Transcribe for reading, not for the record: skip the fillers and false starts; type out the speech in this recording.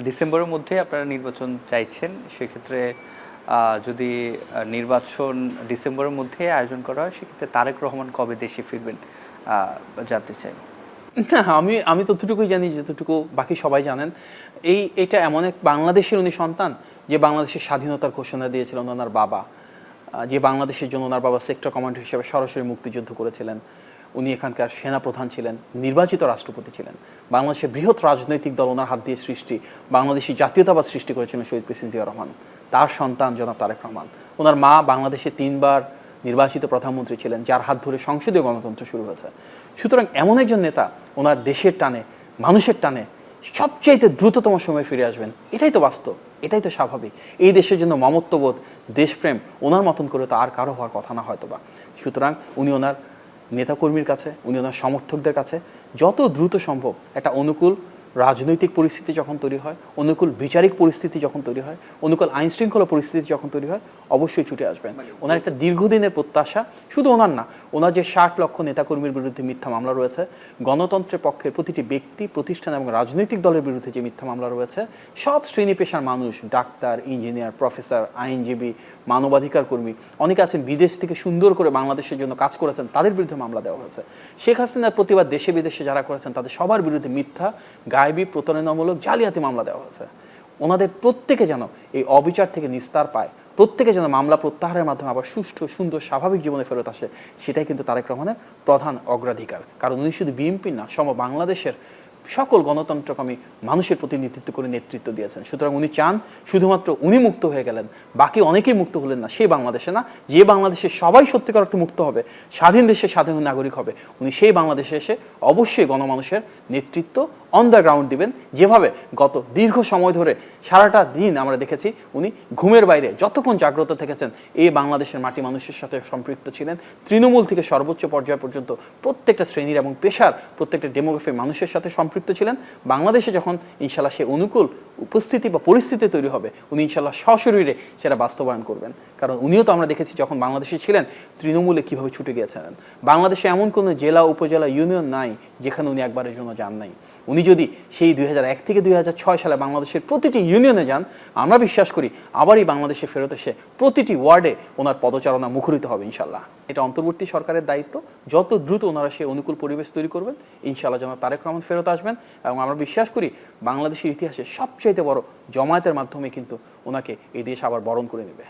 ডিসেম্বরের মধ্যে আপনারা নির্বাচন চাইছেন, সেক্ষেত্রে যদি নির্বাচন ডিসেম্বরের মধ্যে আয়োজন করা হয়, সেক্ষেত্রে তারেক রহমান কবে দেশে ফিরবেন জানতে চাই। না, আমি ততটুকুই জানি যতটুকু বাকি সবাই জানেন। এটা এমন এক বাংলাদেশের উনি সন্তান যে বাংলাদেশের স্বাধীনতার ঘোষণা দিয়েছিলেন ওনার বাবা, যে বাংলাদেশের জন্য ওনার বাবা সেক্টর কমান্ডার হিসেবে সরাসরি মুক্তিযুদ্ধ করেছিলেন। উনি এখানকার সেনাপ্রধান ছিলেন, নির্বাচিত রাষ্ট্রপতি ছিলেন। বাংলাদেশের বৃহৎ রাজনৈতিক দল ওনার হাত দিয়ে সৃষ্টি, বাংলাদেশি জাতীয়তাবাদ সৃষ্টি করেছিলেন শহীদ প্রেসিডেন্ট জিয়া রহমান। তার সন্তান জনাব তারেক রহমান। ওনার মা বাংলাদেশে 3 বার নির্বাচিত প্রধানমন্ত্রী ছিলেন, যার হাত ধরে সংসদীয় গণতন্ত্র শুরু হয়েছে। সুতরাং এমন একজন নেতা ওনার দেশের টানে, মানুষের টানে সবচাইতে দ্রুততম সময় ফিরে আসবেন, এটাই তো বাস্তব, এটাই তো স্বাভাবিক। এই দেশের জন্য মমত্ববোধ, দেশপ্রেম ওনার মতন করে তো আর কারো হওয়ার কথা না হয়তোবা। সুতরাং উনি ওনার নেতাকর্মীর কাছে, উনি ওনার সমর্থকদের কাছে যত দ্রুত সম্ভব একটা অনুকূল রাজনৈতিক পরিস্থিতি যখন তৈরি হয়, অনুকূল বিচারিক পরিস্থিতি যখন তৈরি হয়, অনুকূল আইন শৃঙ্খলা পরিস্থিতি যখন তৈরি হয়, অবশ্যই ছুটে আসবেন। ওনার একটা দীর্ঘদিনের প্রত্যাশা, শুধু ওনার না, ওনার যে 60 লক্ষ নেতাকর্মীর বিরুদ্ধে মিথ্যা মামলা রয়েছে, গণতন্ত্রের পক্ষের প্রতিটি ব্যক্তি, প্রতিষ্ঠান এবং রাজনৈতিক দলের বিরুদ্ধে যে মিথ্যা মামলা রয়েছে, সব শ্রেণী পেশার মানুষ, ডাক্তার, ইঞ্জিনিয়ার, প্রফেসর, আইনজীবী, মানবাধিকার কর্মী, অনেকে আছেন বিদেশ থেকে সুন্দর করে বাংলাদেশের জন্য কাজ করেছেন, তাদের বিরুদ্ধে মামলা দেওয়া হয়েছে। শেখ হাসিনার প্রতিবাদ দেশে বিদেশে যারা করেছেন তাদের সবার বিরুদ্ধে মিথ্যা, গায়েবী, প্রতারণামূলক, জালিয়াতি মামলা দেওয়া হয়েছে। ওনাদের প্রত্যেকে যেন এই অবিচার থেকে নিস্তার পায়, প্রত্যেকে যেন মামলা প্রত্যাহারের মাধ্যমে আবার সুষ্ঠু, সুন্দর, স্বাভাবিক জীবনে ফেরত আসে, সেটাই কিন্তু তারেক রহমানের প্রধান অগ্রাধিকার। কারণ উনি শুধু বিএনপি না, বাংলাদেশের সকল গণতন্ত্রকামী মানুষের প্রতিনিধিত্ব করে নেতৃত্ব দিয়েছেন। সুতরাং উনি চান শুধুমাত্র উনি মুক্ত হয়ে গেলেন, বাকি অনেকেই মুক্ত হলেন না, সেই বাংলাদেশে না, যে বাংলাদেশে সবাই সত্যিকার অর্থে মুক্ত হবে, স্বাধীন দেশে স্বাধীন নাগরিক হবে, উনি সেই বাংলাদেশে এসে অবশ্যই গণমানুষের নেতৃত্ব অন দ্য গ্রাউন্ড দিবেন। যেভাবে গত দীর্ঘ সময় ধরে সারাটা দিন আমরা দেখেছি উনি ঘুমের বাইরে যতক্ষণ জাগ্রত থেকেছেন, এই বাংলাদেশের মাটি মানুষের সাথে সম্পৃক্ত ছিলেন, তৃণমূল থেকে সর্বোচ্চ পর্যায় পর্যন্ত প্রত্যেকটা শ্রেণীর এবং পেশার প্রত্যেকটা ডেমোগ্রাফির মানুষের সাথে সম্পৃক্ত ছিলেন। বাংলাদেশে যখন ইনশাল্লাহ সে অনুকূল উপস্থিতি বা পরিস্থিতি তৈরি হবে, উনি ইনশাল্লাহ সশরীরে সেটা বাস্তবায়ন করবেন। কারণ উনিও তো আমরা দেখেছি যখন বাংলাদেশে ছিলেন তৃণমূলে কীভাবে ছুটে গিয়েছিলেন। বাংলাদেশে এমন কোনো জেলা, উপজেলা, ইউনিয়ন নাই যেখানে উনি একবারের জন্য যান নাই। উনি যদি সেই 2001 থেকে 2006 সালে বাংলাদেশের প্রতিটি ইউনিয়নে যান, আমরা বিশ্বাস করি আবারই বাংলাদেশে ফেরত এসে প্রতিটি ওয়ার্ডে ওনার পদচারণা মুখরিত হবে ইনশাল্লাহ। এটা অন্তর্বর্তী সরকারের দায়িত্ব, যত দ্রুত ওনারা সেই অনুকূল পরিবেশ তৈরি করবেন, ইনশাল্লাহ যেন তারেক রহমান ফেরত আসবেন। এবং আমরা বিশ্বাস করি বাংলাদেশের ইতিহাসে সবচাইতে বড় জমায়েতের মাধ্যমে কিন্তু ওনাকে এই দেশ আবার বরণ করে নেবে।